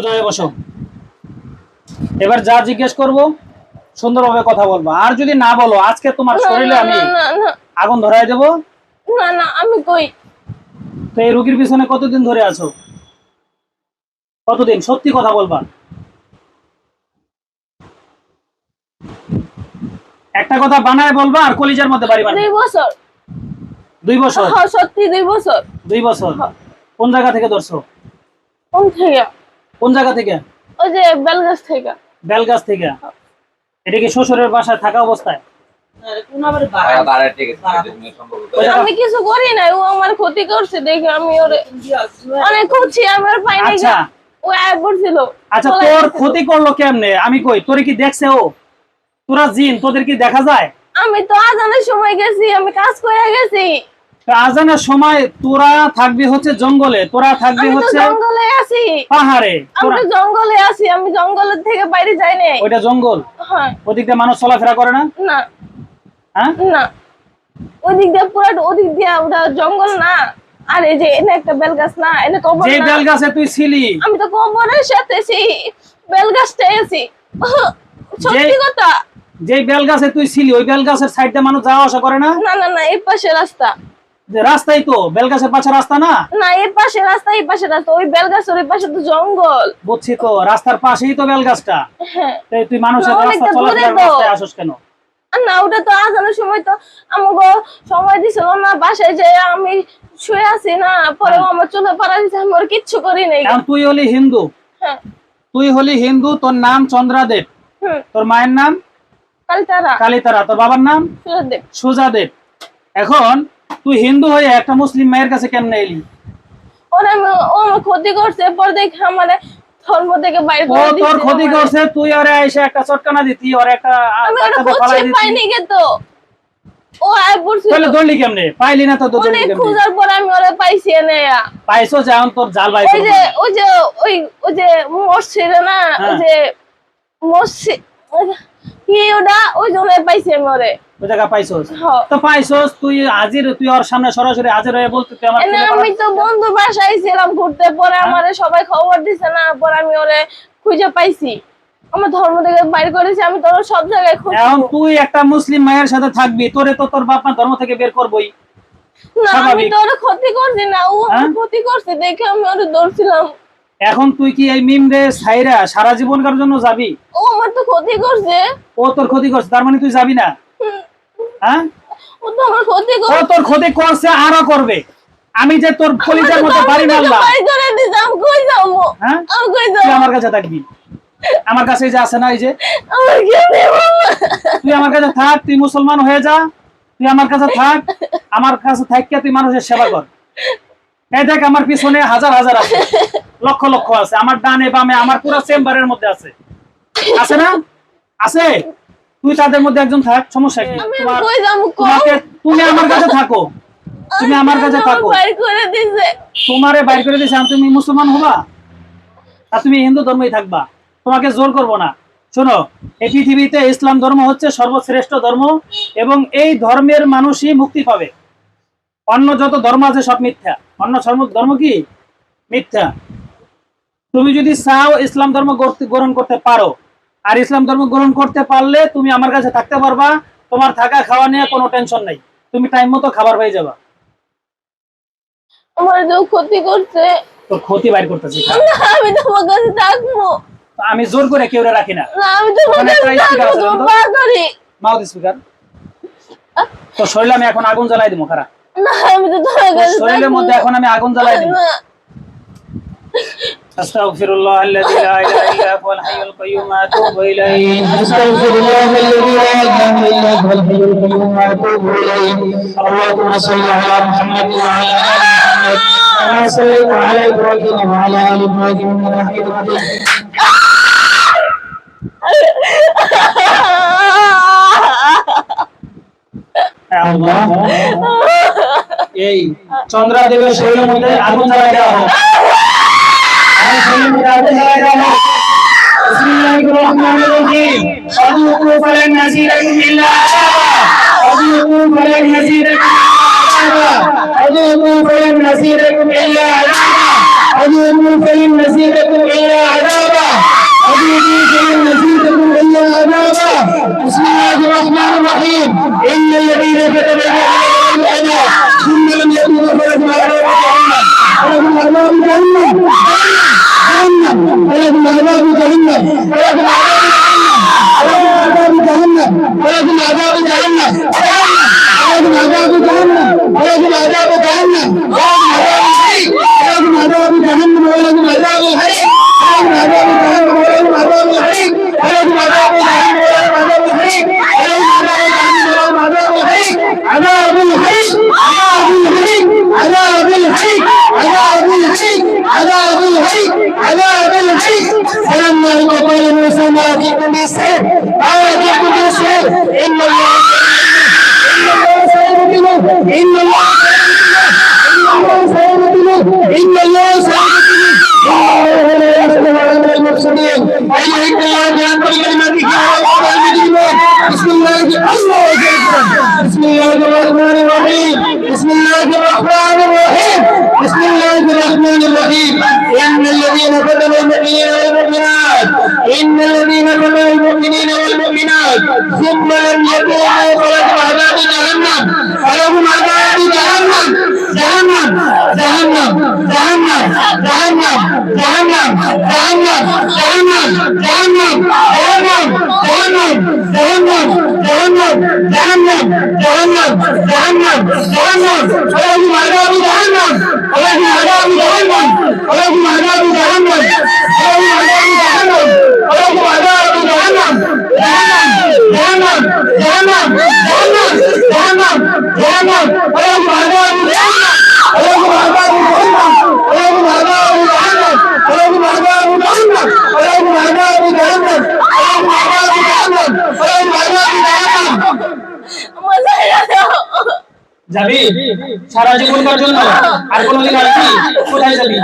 সোজা হয়ে বসো। এবার যা জিজ্ঞেস করব সুন্দরভাবে কথা বলবা, আর যদি না বলো আজকে তোমার শরীরে আমি আগুন ধরায় দেব। না না আমি কই। তো এই রোগীর পিছনে কতদিন ধরে আছো? কতদিন? সত্যি কথা বলবা। একটা কথা বানায় বলবা আর কলিজার মধ্যে বাড়ি বানাবে। 2 বছর। 2 বছর? হ্যাঁ সত্যি 2 বছর। 2 বছর? কোন জায়গা থেকে ধরছো? কোন থেকে? কোন জায়গা থেকে? ওই যে বেলগাছ থেকে। বেলগাছ থেকে? এটা কি শ্বশুরের বাসায় থাকা অবস্থায়? আমি কিছু করি নাই, ও আমার ক্ষতি করছে দেখে আমি ওরে অনেক খুঁজছি, আমার পাই নাই। আচ্ছা ও আয় পড়ছিল। আচ্ছা তোর ক্ষতি করলো কেমনে? আমি কই তোরে কি দেখছে ও? তোরা জিন, তোদের কি দেখা যায়? আমি তো আজানের সময় গেছি, আমি কাজ করে গেছি। আজানের সময় তোরা থাকবি হচ্ছে জঙ্গলে, তোরা থাকবি হচ্ছে জঙ্গলে আছি, পাহাড়ে। আমরা জঙ্গলে আছি, আমি জঙ্গলের থেকে বাইরে যাই নাই। ওইটা জঙ্গল? হ্যাঁ। ওদিক দিয়ে মানুষ চলাফেরা করে না? না। হ্যাঁ না, ওদিক দিয়ে পুরো ওদিক দিয়ে ওটা জঙ্গল না। আর এই যে এনে একটা বেলগাছ না, এনে কবর না। যে বেলগাছে তুই ছিলি? আমি তো কবরের সাথে সেই বেলগাছটাই আছি। সত্যি কথা। যে বেলগাছে তুই ছিলি ওই বেলগাছের সাইড দিয়ে মানুষ যাওয়া আসা করে না? না না না, এই পাশে রাস্তা। যে রাস্তাই তো বেলগাছের পাশে রাস্তা না? না, এই পাশে রাস্তা, এই পাশে রাস্তা, ওই বেলগাছের ওই পাশে তো জঙ্গল। বুঝছি তো, রাস্তার পাশেই তো বেলগাছটা। হ্যাঁ। তুই মানুষের রাস্তা চলাফেরার রাস্তায় আসিস কেন? না, ওটা তো আজানের সময় তো আমাকে সময় দিছিল না, বাসায় যে আমি শুয়ে আছি না, পরে আমার চলে পারা দিছে, আমি আর কিচ্ছু করি নাই। এখন তুই হলি হিন্দু? হ্যাঁ। তুই হলি হিন্দু, তোর নাম চন্দ্রাদেব, তোর মায়ের নাম কালিতারা। কালিতারা, তোর বাবার নাম সুজাদেব। সুজাদেব। এখন তুই হিন্দু হয়ে একটা মুসলিম মায়ের কাছে কেমনে এলি? ওরা ও আমার ক্ষতি করছে, পর দেখে আমার ধর্ম থেকে বাইরে করে দিছে। তোর ক্ষতি করছে, তুই ওরে এসে একটা চটকানা দিতি, ওরে একটা আমি ওটা খুঁজে পাইনি গে তো। ও আয় পড়ছিল। তাহলে দৌড়লি কেমনে? পাইলি না তো দৌড়লি কেমনে? অনেক খোঁজার পর আমি ওরে পাইছি এনে। পাইছো? যেমন তোর জাল ভাই ওই যে মসজিদ না, ওই যে মসজিদ কি ওটা, ওই জন্য পাইছি আমি ওরে। ওই জায়গা পাইছোস? তো পাইছোস তুই হাজির, তুই ওর সামনে সরাসরি হাজির হয়ে বলতে তুই আমার আমি তো বন্ধু বাসায় ছিলাম ঘুরতে, পরে আমারে সবাই খবর দিছে না, পর আমি ওরে খুঁজে পাইছি। আমার ধর্ম থেকে বাইর করেছি, আমি তোর সব জায়গায় খুঁজছি। এখন তুই একটা মুসলিম মায়ের সাথে থাকবি, তোরে তো তোর বাপ মা ধর্ম থেকে বের করবই। না, আমি তোর ক্ষতি করছি না, ও আমার ক্ষতি করছে দেখে আমি ওরে ধরছিলাম। এখন তুই কি এই মিম রে ছাইরা সারা জীবনকার জন্য যাবি? ও আমার তো ক্ষতি করছে। ও তোর ক্ষতি করছে, তার মানে তুই যাবি না? হ্যাঁ, ও তো আমার ক্ষতি করছে। ও তোর ক্ষতি করছে, আরো করবে। আমি যে তোর কলিজার মধ্যে বাড়ি মারলাম, বাড়ি করে দিলাম, কই যাবো? হ্যাঁ, আমি কই যাব? তুই আমার কাছে থাকবি। আমার কাছে যে আছে না, এই যে আমার কি দেব? তুই আমার কাছে থাক, তুই মুসলমান হয়ে যা, তুই আমার কাছে থাক, আমার কাছে থাইকা তুই মানুষের সেবা কর। এই দেখ আমার পিছনে হাজার হাজার আছে, লক্ষ লক্ষ আছে, আমার ডানে বামে, আমার পুরো চেম্বারের মধ্যে আছে, আছে না? আছে। তুই তাদের মধ্যে একজন থাক, সমস্যা কি? তুমি আমার কাছে থাকো, তুমি আমার কাছে থাকো। তোমারে বাইর করে দিয়েছে, তুমি মুসলমান হবা আর তুমি হিন্দু ধর্মই থাকবা, তোমাকে জোর করবো না। শোনো, এই পৃথিবীতে ইসলাম ধর্ম হচ্ছে সর্বশ্রেষ্ঠ ধর্ম এবং এই ধর্মের মানুষই মুক্তি পাবে। অন্য যত ধর্ম আছে সব মিথ্যা, অন্য ধর্ম কি মিথ্যা। তুমি যদি চাও ইসলাম ধর্ম গ্রহণ করতে পারো, আর ইসলাম ধর্ম গ্রহণ করতে পারলে তুমি আমার কাছে থাকতে পারবা, তোমার থাকা খাওয়া নিয়ে কোনো টেনশন নাই, তুমি টাইম মতো খাবার পেয়ে যাবা। আমার যে ক্ষতি করছে, তোর ক্ষতি বাইর করতেছি, আমি তোমার কাছে থাকবো। আমি জোর করে কেউ রাখি না। আমি তোমার কাছে থাকবো, মাউথ স্পিকার। তো শরীরে আমি এখন আগুন জ্বালাই দিব, খারাপ না, আমি তো তোমার কাছে শরীরের মধ্যে এখন আমি আগুন জ্বালাই দিব। আস্তাগফিরুল্লাহ আল্লাযী লা ইলাহা ইল্লা হুয়াল হাইয়ুল কাইয়্যুম ওয়া আতুবু ইলাইহি। আস্তাগফিরুল্লাহ আল্লাযী লা ইলাহা ইল্লা হুয়াল হাইয়ুল কাইয়্যুম ওয়া আতুবু ইলাইহি। আল্লাহুম্মা সাল্লি আলা মুহাম্মাদ ওয়া আলা আলি মুহাম্মাদ কামা সাল্লাইতা আলা ইব্রাহিম ওয়া আলা আলি ইব্রাহিম ইন্নাকা হামিদুম মাজিদ। আল্লাহ, এই চন্দ্রাদেবের শরীরের মধ্যে আগুন জ্বালাই দেওয়া হোক। বিসমিল্লাহির রহমানির রহিম। ফাযুকু ফালান নাযিরাকুম ইল্লা আযাবা, ফাযুকু ফালান নাযিরাকুম ইল্লা আযাবা, ফাযুকু ফালান নাযিরাকুম ইল্লা আযাবা, ফাযুকু ফালান নাযিরাকুম ইল্লা আযাবা। إن الله المرسلين أشهد أن لا إله إلا بسم الله بسم الله الرحمن الرحيم بسم الله الرحمن الرحيم بسم الله الرحمن الرحيم إن الذين فتنوا المؤمنين والمؤمنات إن الذين فتنوا المؤمنين والمؤمنات ثم لم يتوبوا فلهم عذاب جهنم فلهم عذاب جهنم جهنم جهنم جهنم جهنم جهنم جهنم جهنم جهنم جهنم جهنم جهنم جهنم جهنم جهنم جهنم جهنم فلهم عذاب جهنم فلهم عذاب جهنم فلهم عذاب جهنم فلهم عذاب جهنم فلهم عذاب جهنم جهنم جهنم جهنم جهنم جهنم فلهم عذاب جهنم فلهم عذاب جهنم فلهم عذاب جهنم فلهم عذاب جهنم فلهم عذاب جهنم فلهم عذاب جهنم فلهم عذاب جهنم আমার জায়গা দাও। যাবি সারা জীবনকার জন্য? আর কোনোদিন আসবি? কোথায় যাবি?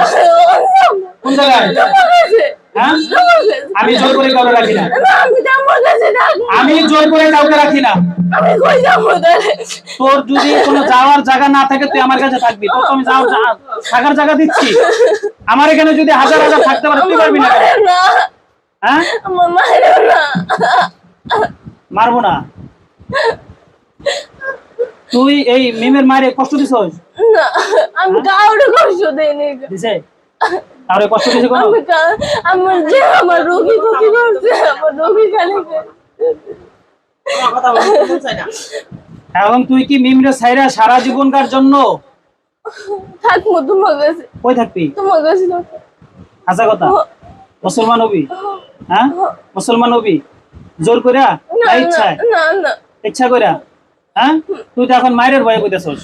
কোন জায়গায়? আমার কাছে। হ্যাঁ? আমার কাছে। আমি জোর করে কাউকে রাখি না। না, আমি তো আমার কাছে থাকবো। আমি জোর করে কাউকে রাখি না। আমি কই যাবো তাহলে? তোর যদি কোনো যাওয়ার জায়গা না থাকে তুই আমার কাছে থাকবি। তোর তো আমি থাকার জায়গা দিচ্ছি। আমার এখানে যদি হাজার হাজার থাকতে পারে তুই পারবি না কেন? মারেন না, হ্যাঁ? আমার মারেন না। মারবো না। তুই এই মিমের মায়ের কষ্ট দিছস? না, আমি কাউরে কষ্ট দেইনি। দিছে? তাহলে কষ্ট দিছে কোনো? আমার যে আমার রোগী ক্ষতি করছে, আমার রোগী খালি এবং তুই কি মিমরে ছাইরা সারা জীবনকার জন্য থাকবো তোমার কাছে। কই থাকবি? তোমার কাছে থাকবো। হাসা কথা। মুসলমান হবি? হ্যাঁ? মুসলমান হবি? জোর কইরা না, না না, ইচ্ছায়? না, না, ইচ্ছা কইরা? হ্যাঁ? তুই তো এখন মায়ের ভয়ে কইতাছস।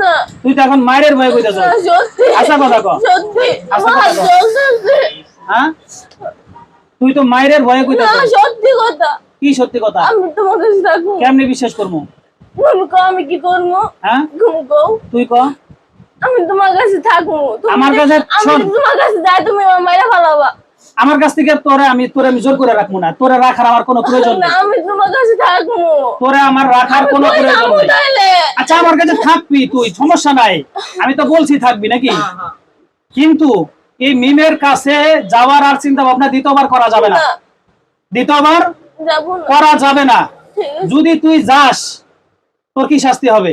না, তুই তো এখন মায়ের ভয়ে কইতাছস। না, সত্যি। আচ্ছা কথা কও। সত্যি। আচ্ছা আমার কথা কও। সত্যি। হ্যাঁ? তুই তো মায়ের ভয়ে না, কইতাছস। সত্যি কথা। কি সত্যি কথা? আমি তোমার কাছে থাকবো। কেমনে বিশ্বাস করবো? তুমি কও আমি কি করবো? হ্যাঁ? তুমি কও। তুই ক। আমি তোমার কাছে থাকবো। তুমি আমার কাছে আমি শোন। তোমার কাছে যাই, তুমি আমার মাইরা ফেলাবা। আমার কাছ থেকে তোরে আমি জোর করে রাখবো না। তোরে রাখার আমার কোনো প্রয়োজন না, নেই। আমি তোমার কাছে থাকবো। তোরে আমার রাখার কোনো কই প্রয়োজন যাবো নেই। তাইলে? আচ্ছা আমার কাছে থাকবি তুই, সমস্যা নাই। আমি তো বলছি থাকবি নাকি? কিন্তু এই মিমের কাছে যাওয়ার আর চিন্তা ভাবনা দ্বিতীয়বার করা যাবে না। না, দ্বিতীয়বার যাবো না। করা যাবে না। ঠিক আছে। যদি তুই যাস তোর কি শাস্তি হবে?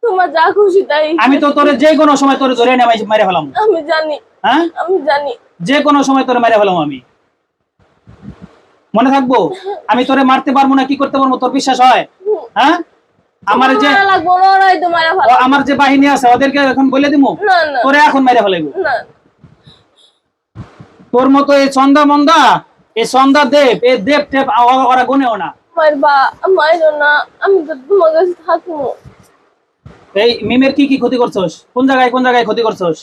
তোমার যা খুশি তাই। আমি তো তোরে যে কোনো সময় তোরে ধরে নেমে মেরে ফেলাম। আমি জানি, হ্যাঁ? আমি জানি। যে কোনো সময় তোরে মেরে ফেলাম আমি। মনে থাকবো? আমি তোরে মারতে পারবো না, কি করতে পারবো তোর বিশ্বাস হয়? হ্যাঁ? আমার যে মারা লাগবো না, ওরাই তো মারা ফেলা। আমার যে বাহিনী আছে ওদেরকে এখন বলে দিমু না, না, তোরে এখন মেরে ফেলাইবো। না। তোর মতো এই চন্দা মন্দা, এই চন্দা দেব, এই দেব টেপ ওরা গুনেও না। মারবা, মারো না। আমি তো তোমার কাছে থাকবো। এই মিমের কি কি ক্ষতি করছস? কোন জায়গায় ক্ষতি করছস?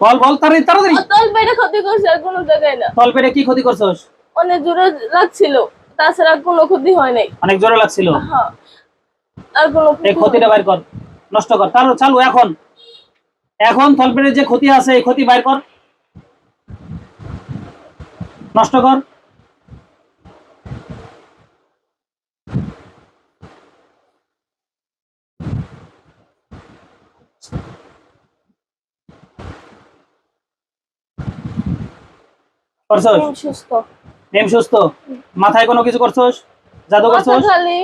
বল বল তাড়াতাড়ি। তল পেটে ক্ষতি করছে, আর কোনো জায়গায় না। তলপেটে কি ক্ষতি করছস? অনেক জোরে লাগছিল, তাছাড়া কোনো ক্ষতি হয় নাই। অনেক জোরে লাগছিল। হ্যাঁ, আর কোনো এই ক্ষতিটা বাইর কর, নষ্ট কর। তাহলে চালু এখন তলপেটের যে ক্ষতি আছে এই ক্ষতি বাইর কর, নষ্ট কর। করছস? আমি সুস্থ। নেম সুস্থ। মাথায় কোনো কিছু করছস? জাদু মাথা করছস? খালি।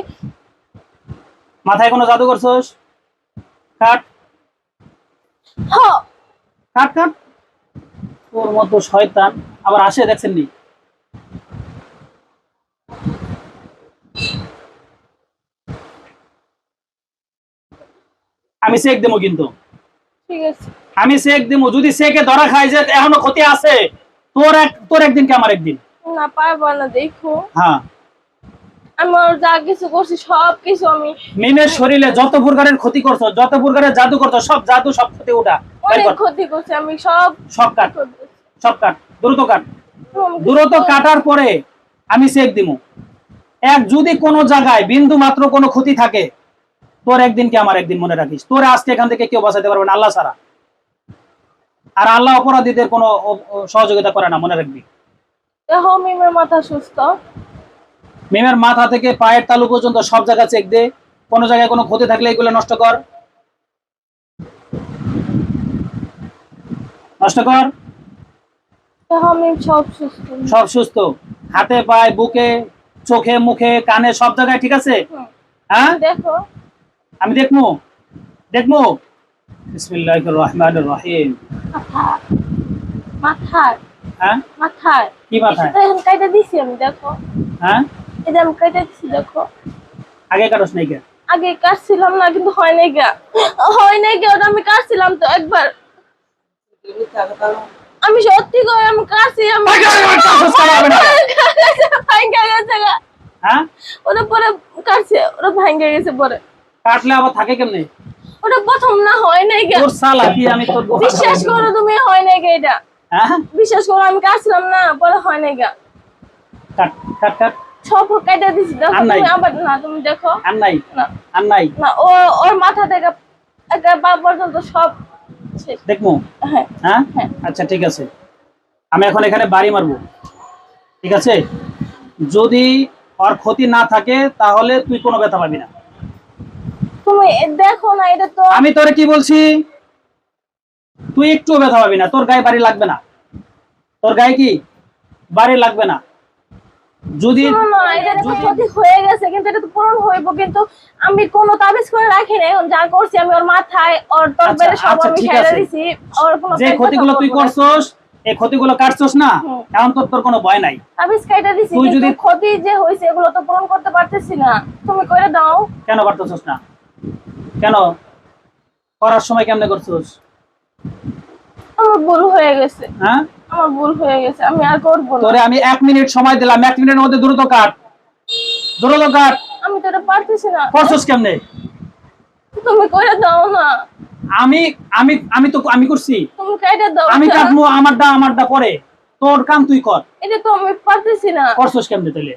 মাথায় কোনো জাদু করছস? কাট হ্যাঁ, কাট কাট। তোর মতো শয়তান আবার আসে, দেখছেন নি? আমি চেক দেবো কিন্তু, ঠিক আছে। আমি চেক দেবো। যদি চেকে ধরা খাই যে এখনো ক্ষতি আছে, তোর একদিন কি আমার একদিন। না, পারবা না, দেখো। হ্যাঁ, আমার যা কিছু করছি সব কিছু আমি মিমের শরীরে যত প্রকারের ক্ষতি করছো, যত প্রকারের জাদু করছো, সব জাদু সব ক্ষতি উঠা বের অনেক কর। ক্ষতি করছি, আমি সব সব কাট, করছি। সব কাট, দ্রুত কাট। আমি দ্রুত কাটার পরে আমি চেক দিব। যদি কোনো জায়গায় বিন্দু মাত্র কোনো ক্ষতি থাকে, তোর একদিন কি আমার একদিন, মনে রাখিস। তোর আজকে এখান থেকে কেউ বাঁচাতে পারবে না, আল্লাহ ছাড়া। আর আল্লাহ অপরাধীদের কোনো সহযোগিতা করে না, মনে রাখবি। দেখো মিমের মাথা সুস্থ। মিমের মাথা থেকে পায়ের তালু পর্যন্ত সব জায়গা চেক দে, কোনো জায়গায় কোনো ক্ষতি থাকলে এগুলো নষ্ট কর, নষ্ট কর। দেখো মিম সব সুস্থ। সব সুস্থ, হাতে পায়ে বুকে চোখে মুখে কানে সব জায়গায় ঠিক আছে? হুম। হ্যাঁ, দেখো আমি দেখবো, দেখবো। বিসমিল্লাহির রহমানির রহিম। মাথায় মাথায় হ্যাঁ, মাথায় কি মাথায়? এটা এখন কাইটা দিছি আমি, দেখো হ্যাঁ, এটা আমি কাইটা দিছি, দেখো। আগে কাটস নাই কে? আগে কাটছিলাম না, কিন্তু হয় নাই গা, হয় নাই গা, ওটা আমি কাটছিলাম তো একবার। আমি সত্যি করে আমি কাটছি, আমি ভাঙ্গা গেছে গা। হ্যাঁ, ওটা পরে কাটছে, ওটা ভাঙ্গা গেছে পরে। কাটলে আবার থাকে কেমনে? ওটা প্রথম না, হয় নাই গা। তোর সালা কি আমি তোর বিশ্বাস করো তুমি, হয় নাই গা এটা। হ্যাঁ, বিশ্বাস করো আমি কাটছিলাম না, পরে হয় নাই গা। কাট কাট কাট। সব কাটা দিছি, দেখো আর নাই। তুমি আবার না, তুমি দেখো আর নাই, না, আর নাই। না ওর মাথা থেকে একটা পা পর্যন্ত সব শেষ। দেখবো? হ্যাঁ হ্যাঁ, হ্যাঁ। আচ্ছা ঠিক আছে, আমি এখন এখানে বাড়ি মারবো, ঠিক আছে? যদি ওর ক্ষতি না থাকে তাহলে তুই কোনো ব্যথা পাবি না। তুমি দেখো না, এটা তো আমি তোরে কি বলছি, তুই একটু ব্যথা পাবি না, তোর গায়ে বাড়ি লাগবে না, তোর গায়ে কি বাড়ি লাগবে না। যদি শোনো না, এটা তো ক্ষতি হয়ে গেছে, কিন্তু এটা তো পূরণ হইব। কিন্তু আমি কোনো তাবিজ করে রাখি না, এখন যা করছি আমি ওর মাথায় ওর তরবারে সব আচ্ছা, আমি ঠিক ছেড়ে আছে। দিছি। ওর কোনো যে পেট ক্ষতিগুলো ব্যথা তুই করবো না। করছস, এই ক্ষতিগুলো কাটছস না, হুম। এখন তোর কোনো ভয় নাই। তাবিজ কাইটা দিছি, তুই কিন্তু যদি- ক্ষতি যে হইছে এগুলো তো পূরণ করতে পারতেছি না। তুমি কইরা দাও। কেন পারতেছস না? কেন করার সময় কেমনে করছস? আমার ভুল হয়ে গেছে, হ্যাঁ, আমার ভুল হয়ে গেছে, আমি আর করবো না। তোরে আমি 1 মিনিট সময় দিলাম, 1 মিনিটের মধ্যে দ্রুত কাট, দ্রুত কাট। আমি তো এটা পারতেছি না। করছস কেমনে? তুমি কইরা দাও না, আমি আমি আমি তো আমি করছি, তুমি কাইটা দাও। আমি কাটবো, আমারটা পরে, তোর কাম তুই কর। এটা তো আমি পারতেছি না, করছস কেমনে তাহলে?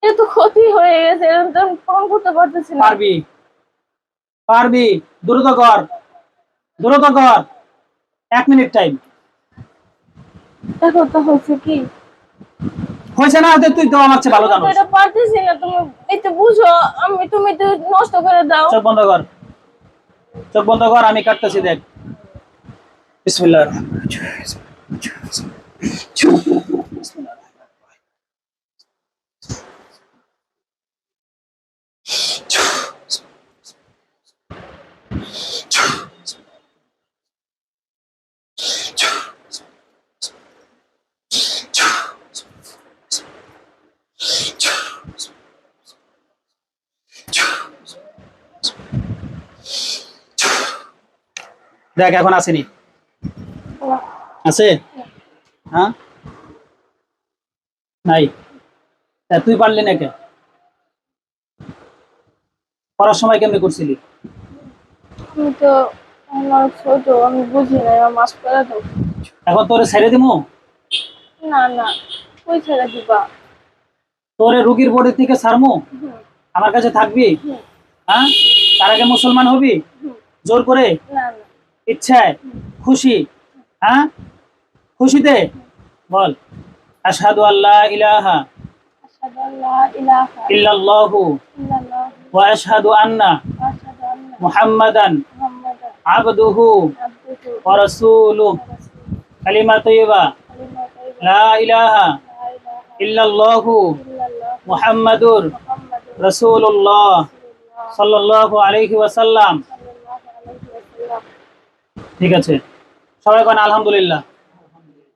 এটা তো ক্ষতি হয়ে গেছে, এটা তো আমি পূরণ করতে পারতেছি না। পারবি, পারবি, দ্রুত কর, দ্রুত কর, 1 মিনিট টাইম। দেখো তো হচ্ছে কি হয়েছে না? তুই তো আমার চেয়ে ভালো আমি তো জানোস। এটা পারতেছি না, তুমি একটু বুঝো। তুমি তো নষ্ট করে দাও। চোখ বন্ধ কর, চোখ বন্ধ কর, আমি কাটতেছি, দেখ। বিসমিল্লাহির রহমানির রহিম। দেখ এখন আসেনি, আছে? হ্যাঁ, নাই। তা তুই পারলি না কেন? পড়ার সময় কেমনে করছিলি? আমি তো আমার ছোট, আমি বুঝি না, আমার মাফ করে দাও। এখন তোরে ছেড়ে দিমু? না না, কই ছেড়ে দিবা? তোরে রুগীর বডি থেকে ছাড়মু? হুম, আমার কাছে থাকবি? হুম, হ্যাঁ, তার আগে মুসলমান হবি হুম। জোর করে? না না, ইচ্ছায়, খুশি? হ্যাঁ, খুশিতে বল, আশহাদু আল্লা ইলাহা আশহাদু আল্লা ইলাহা ইল্লাল্লাহু ইল্লাল্লাহ ওয়া আশহাদু আন্না ওয়া আশহাদু আন্না মুহাম্মাদান মুহাম্মাদান আবদুহু আবদুহু ওয়া রাসূলুহু। ওয়া রাসূলুহু। কালিমা তাইয়্যিবা, কালিমা তাইয়্যিবা, লা ইলাহা লা ইলাহা ইল্লাল্লাহু ইল্লাল্লাহ মুহাম্মাদুর মুহাম্মাদুর রাসূলুল্লাহ রাসূলুল্লাহ সাল্লাল্লাহু আলাইহি ওয়াসাল্লাম। সাল্লাল্লাহু আলাইহি ওয়াসাল্লাম। ঠিক আছে, সবাই কোন আলহামদুলিল্লাহ।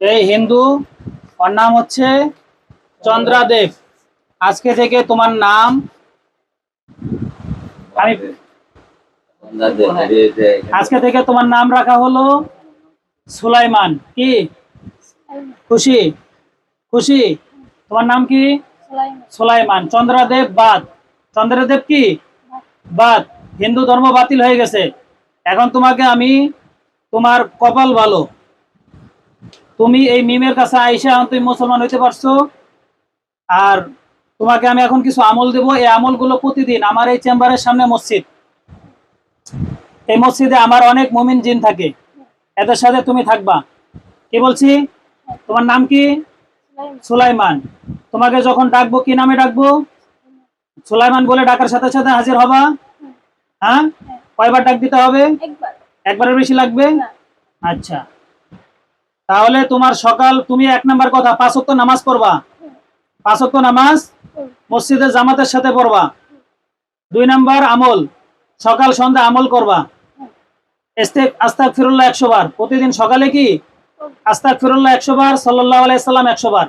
এই হিন্দু, ওর নাম হচ্ছে চন্দ্রাদেব। আজকে থেকে তোমার নাম আমি আজকে থেকে তোমার নাম রাখা হলো সুলাইমান। কি খুশি? খুশি? তোমার নাম কি? সুলাইমান। সুলাইমান। চন্দ্রদেব বাদ, চন্দ্রদেব কি বাদ, হিন্দু ধর্ম বাতিল হয়ে গেছে। এখন তোমাকে আমি, তোমার কপাল ভালো, তুমি এই মিমের কাছে আইসা এখন তুমি মুসলমান হইতে পারছো। আর তোমাকে আমি এখন কিছু আমল দেব, এই আমলগুলো প্রতিদিন আমার এই চেম্বারের সামনে মসজিদ, এই মসজিদে আমার অনেক মুমিন জিন থাকে, এদের সাথে তুমি থাকবা। কি বলছি? তোমার নাম কি? সুলাইমান। তোমাকে যখন ডাকবো কি নামে ডাকবো? সুলাইমান বলে ডাকার সাথে সাথে হাজির হবা? হ্যাঁ? কয়বার ডাক দিতে হবে? একবার। একবারের বেশি লাগবে? না। আচ্ছা, তাহলে তোমার সকাল, তুমি 1 নাম্বার কথা 5 ওয়াক্ত নামাজ পড়বা। 5 ওয়াক্ত নামাজ মসজিদে জামাতের সাথে পড়বা। 2 নাম্বার আমল, সকাল সন্ধ্যা আমল করবা। আস্তাগফিরুল্লাহ 100 বার প্রতিদিন। সকালে কি? আস্তাগফিরুল্লাহ 100 বার, সাল্লাল্লাহু আলাইহি সাল্লাম 100 বার।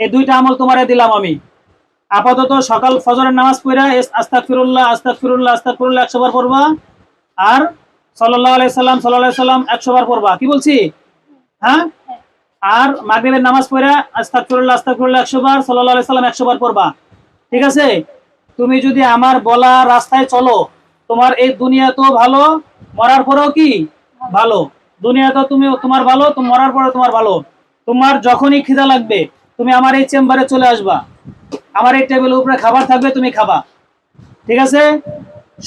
এই 2টা আমল তোমারে দিলাম আমি। আপাতত সকাল ফজরের নামাজ পড়া আস্তাগফিরুল্লাহ আস্তাগফিরুল্লাহ আস্তাগফিরুল্লাহ 100 বার পড়বা, আর সাল্লাল্লাহু আলাইহি সাল্লাম 100 বার পড়বা। কি বলছি? হ্যাঁ। আর মাগরিবের নামাজ পড়া আস্তাগফিরুল্লাহ আস্তাগফিরুল্লাহ 100 বার, সাল্লাল্লাহু আলাইহি সাল্লাম 100 বার পড়বা। ঠিক আছে? তুমি যদি আমার বলা রাস্তায় চলো, তোমার এই দুনিয়া তো ভালো, মরার পরেও কি ভালো। দুনিয়া তো তুমি তোমার ভালো, তুমি মরার পরে তোমার ভালো। তোমার যখনই খিদা লাগবে তুমি আমার এই চেম্বারে চলে আসবা, আমার এই টেবিলের উপরে খাবার থাকবে, তুমি খাবা। ঠিক আছে?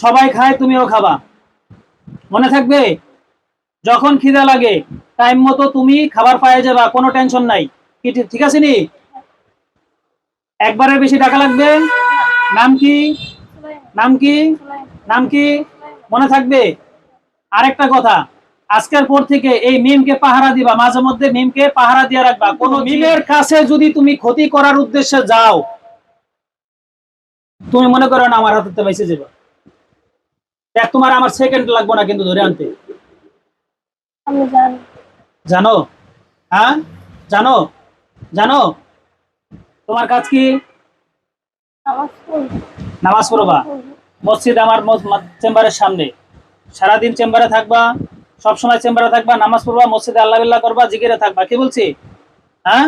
সবাই খায়, তুমিও খাবা। মনে থাকবে? যখন খিদা লাগে টাইম মতো তুমি খাবার পাওয়া যাবা, কোনো টেনশন নাই। কি ঠিক আছে নি? একবারের বেশি টাকা লাগবে? নাম কি? নাম কি? নাম কি? মনে থাকবে? আরেকটা কথা, আজকের পর থেকে এই মিমকে পাহারা দিবা, মাঝে মধ্যে মিমকে পাহারা দিয়ে রাখবা। কোন মিমের কাছে যদি তুমি ক্ষতি করার উদ্দেশ্যে যাও, তুমি মনে করো না আমার হাতে বেঁচে যাবে। দেখ, তোমার আমার সেকেন্ড লাগবে না কিন্তু ধরে আনতে। আমি জানি। জানো? হ্যাঁ, জানো? জানো তোমার কাজ কি? নামাজ পড়ব। নামাজ পড়বা। মসজিদ আমার চেম্বারের সামনে, সারাদিন চেম্বারে থাকবা, সবসময় চেম্বারে থাকবা, নামাজ পড়বা, মসজিদে আল্লাহ বিল্লাহ করবা, জিকিরে থাকবা। কি বলছি? হ্যাঁ,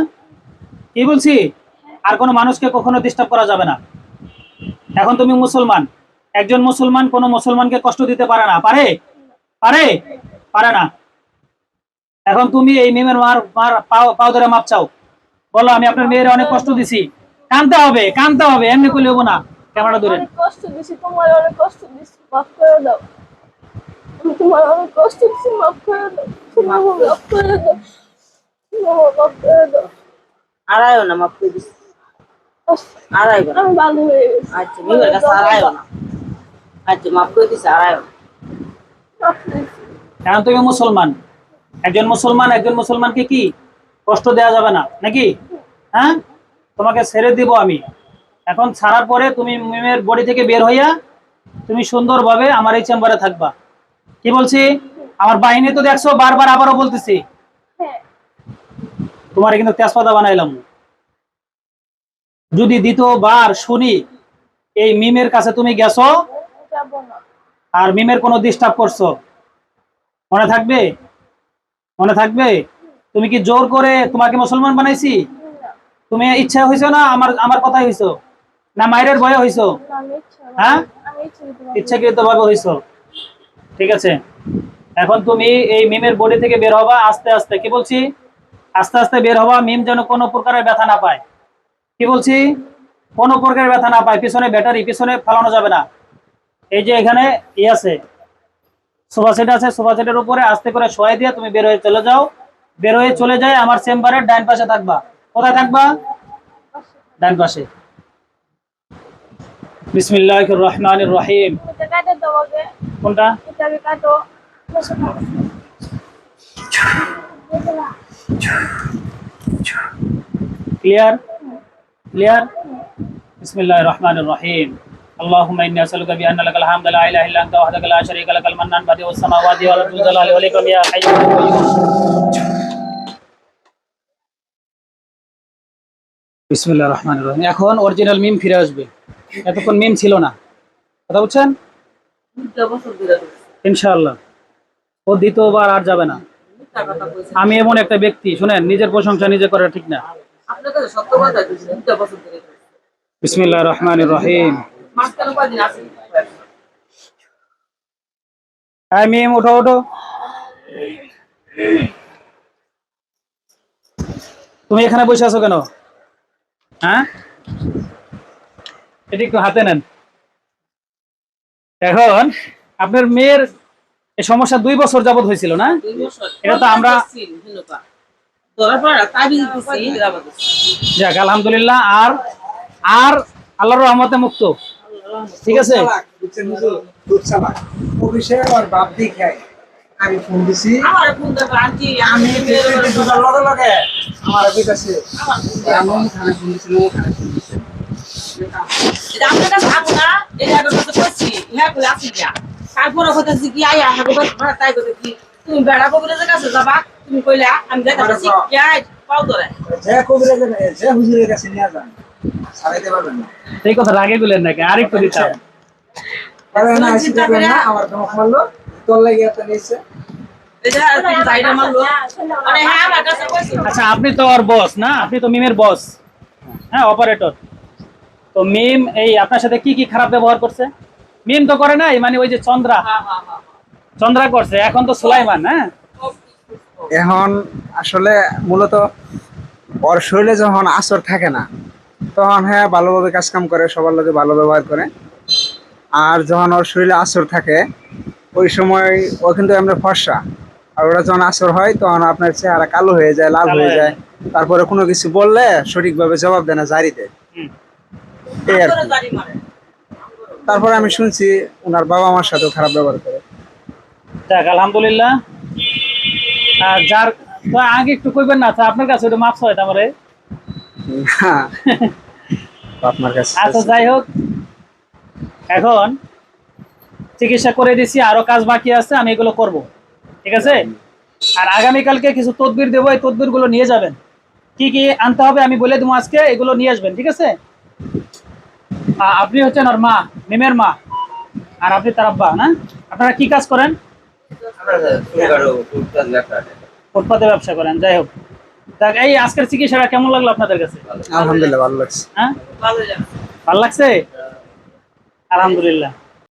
কি বলছি? আর কোনো মানুষকে কখনো ডিস্টার্ব করা যাবে না। এখন তুমি মুসলমান, একজন মুসলমান কোনো মুসলমানকে কষ্ট দিতে পারে না। পারে? পারে? পারে না। এখন তুমি এই মিমের মার মার পাও ধরে মাপ চাও, বলো আমি আপনার মেয়ের অনেক কষ্ট দিছি। কানতে হবে, কানতে হবে, এমনি করলে হবো না। ক্যামেরা ধরে। অনেক কষ্ট দিছি, তোমার অনেক কষ্ট দিছি, মাফ করে দাও। আমি তোমার অনেক কষ্ট দিছি, মাফ করে দাও। তোমার মাফ করে দাও। তোমার মাফ করে দাও। আড়াইও না, মাফ করে দিস। আড়াইও না। আমি ভালো হয়ে গেছি। আচ্ছা, মিমের কাছে আড়াইও না। আচ্ছা, মাফ করে দিস, আড়াইও না। মাফ করে দিছি। এখন তুমি মুসলমান, একজন মুসলমানকে কি কষ্ট দেওয়া যাবে না নাকি? হ্যাঁ, তোমাকে ছেড়ে দিব আমি। এখন ছাড়ার পরে তুমি মিমের বডি থেকে বের হইয়া তুমি সুন্দরভাবে আমার এই চেম্বারে থাকবা। কি বলছি? আমার বাহিনী তো দেখছো, বারবার আবারও বলতেছি, হ্যাঁ। তোমার কিন্তু তেজপাতা বানাইলাম। যদি দ্বিতীয়বার শুনি এই মিমের কাছে তুমি গেছো যাবো না। আর মিমের কোনো ডিস্টার্ব করছো, মনে থাকবে? মনে থাকবে? তুমি কি জোর করে তোমাকে মুসলমান বানাইছি? তুমি ইচ্ছা হইছো না আমার আমার কথাই হইছো, না মায়ের ভয়ে হইছো? আমি ইচ্ছা না। হ্যাঁ, আমি ইচ্ছাকৃত ভাবে হইছো। ঠিক আছে, এখন তুমি এই মিমের বডি থেকে বের হবা আস্তে আস্তে। কি বলছি? আস্তে আস্তে বের হবা। মিম যেন কোনো প্রকারের ব্যথা না পায়। কি বলছি? কোনো প্রকারের ব্যথা না পায়। পিছনে ব্যাটারি পিছনে ফালানো যাবে না। এই যে এখানে ই আছে, সোফা সেট আছে, সোফা সেটের উপরে আস্তে করে শোয়াই দিয়ে তুমি বের হয়ে চলে যাও। বের হয়ে চলে যায় আমার চেম্বারের ডান পাশে থাকবা। কোথায় থাকবা? ডান পাশে। বিসমিল্লাহির রহমানির রহিম। এটা কাটে দাও আগে। কোনটা? এটা আগে কাটো। ক্লিয়ার? ক্লিয়ার? বিসমিল্লাহির রহমানির রহিম। اللهم اني اسالك بان لك الحمد لا اله الا انت وحدك لا شريك لك المنان بديع السماوات والارض ذو الجلال والاكرام يا حي يا قيوم. বিসমিল্লাহির রহমানির রহিম। এখন অরিজিনাল মিম ফিরে আসবে, এতক্ষণ মিম ছিল না। কথা বুঝছেন? 2 বছর ধরে ইনশাআল্লাহ ও দ্বিতীয়বার আর যাবে না। মিথ্যা কথা কইছেন। আমি এমন একটা ব্যক্তি, শুনেন, নিজের প্রশংসা নিজে করা ঠিক না। আপনার কাছে সত্য কথা কইছেন, 2 বছর ধরে। বিসমিল্লাহির রহমানির রহিম। মাঝখানে কয়দিন আছেন? হ্যাঁ মিম, ওঠো ওঠো। তুমি এখানে বসে আছো কেন? হ্যাঁ, এটি একটু হাতে নেন। এখন আপনার মেয়ের এই সমস্যা 2 বছর যাবত হয়েছিল না? এটা তো আমরা যাক আলহামদুলিল্লাহ। আর আর আল্লাহর রহমতে মুক্ত, ঠিক আছে। আমি ফোন দিছি আমি লগে লগে আমার বিকাশে আমি থানা ফোন দিছিলাম থানা ফোন দিছি তারপরে কথা কি আয়া হাগো তাই কথা কি তুমি বেড়া কবিরাজের কাছে যাবা, তুমি কইলা আমি যাইতাম শিক্ষায় পাও ধরে যে কবিরাজের যে হুজুরের কাছে নিয়ে যান ছাড়াইতে পারবেন না। এই কথা রাগে গুলেন নাকি? আরেকটু দিতাম। পারে না আসি পারবেন না, আমার ধমক মারলো তোর লাগি এত নিছে। আচ্ছা আপনি তো ওর বস না? আপনি তো মিমের বস, হ্যাঁ অপারেটর। তো মিম এই আপনার সাথে কি কি খারাপ ব্যবহার করছে? মিম তো করে নাই, মানে ওই যে চন্দ্রা করছে, এখন তো সুলাইমান। হ্যাঁ এখন আসলে মূলত ওর শরীরে যখন আসর থাকে না তখন হ্যাঁ ভালোভাবে কাজ কাম করে, সবার লোকে ভালো ব্যবহার করে। আর যখন ওর শরীরে আসর থাকে ওই সময় ও কিন্তু এমনি ফর্সা, আর ওরা যখন আসর হয় তখন আপনার চেহারা কালো হয়ে যায়, লাল হয়ে যায়। তারপরে কোনো কিছু বললে সঠিকভাবে জবাব দেয় না, জারি দেয়। এই আর কি। তারপরে আমি শুনছি ওনার বাবা মার সাথেও খারাপ ব্যবহার করে। যাক আলহামদুলিল্লাহ। আর যার তো আগে একটু কইবেন না, আচ্ছা আপনার কাছে ওটা মাপস হয় তারপরে। না, আপনার কাছে আচ্ছা যাই হোক, এখন চিকিৎসা করে দিছি, আরো কাজ বাকি আছে, আমি এগুলো করব, ঠিক আছে। আর আগামীকালকে কিছু তদবির দেবো, এই তদবির গুলো নিয়ে যাবেন। কি কি আনতে হবে আমি বলে দেবো, আজকে এগুলো নিয়ে আসবেন, ঠিক আছে। আপনি হচ্ছেন ওর মা, মিমের মা, আর আপনি তার আব্বা না? আপনারা কি কাজ করেন? ফুটপাতে ব্যবসা করেন। যাই হোক, দেখ এই আজকের চিকিৎসাটা কেমন লাগলো আপনাদের কাছে? আলহামদুলিল্লাহ ভালো লাগছে। হ্যাঁ ভালো লাগছে, আলহামদুলিল্লাহ।